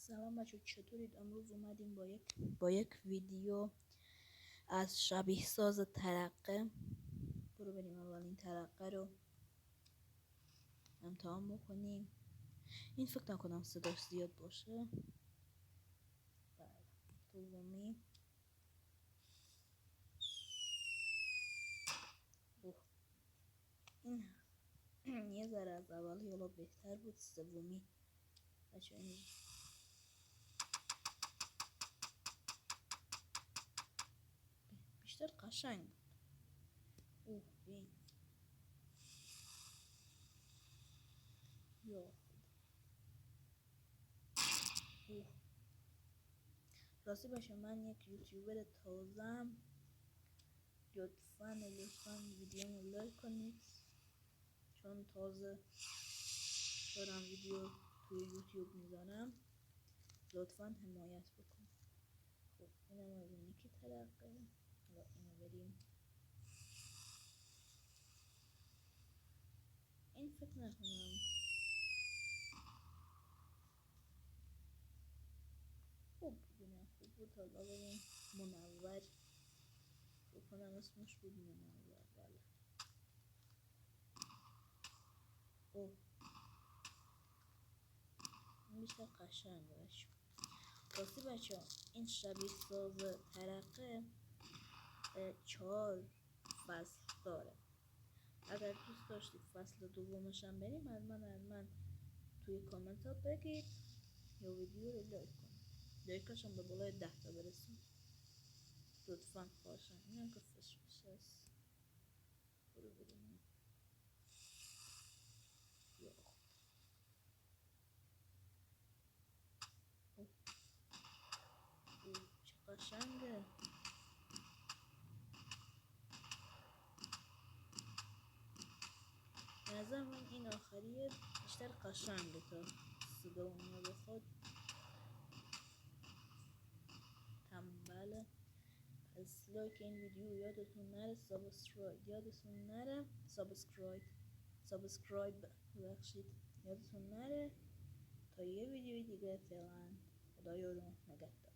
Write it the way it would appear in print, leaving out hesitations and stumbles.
سلام بچه، چطورید؟ امروز اومدیم با یک ویدیو از شبیه ساز ترقه. برو بریم اول این ترقه رو امتحان بکنیم. این فکر نکنم صداش زیاد باشه. بله، دومی. این یه ذره از اول یالا بهتر بود. سومی بچه این بیشتر قشنگ بود. بین یا راستی باشه، من یک یوتیوبر تازم. لطفاً ویدیومو لایک کنید چون تازه دارم ویدیو توی یوتیوب میزنم. لطفاً حمایت بکنید. خب اینم از این یکی ترقه. حالا اینو بریم. این فکر نکنم خوب بود. حالا بریم منور. بکنم اسمش بود منور. بله. این بیشتر قشنگه بچه. راستی بچه این شبیه ساز ترقه 4 فصل داره. اگر دوست داشتید فصل دومش هم بریم حتما توی کامنت ها بگید یا ویدیو رو لایک کنید. لایکاش هم به بالای 10 تا برسون لطفا. خواهشم. این هم که فشفش هست. برو بریم. چه قشنگه. به نظر من این آخریه بیشتر قشنگه تا صدا اونو بخواد. تنبله. پس لایک این ویدیو یادتون نره. سابسکرایب ببخشید یادتون نره. تا یه ویدیوی دیگه فعلا خدا یارو نگهدار.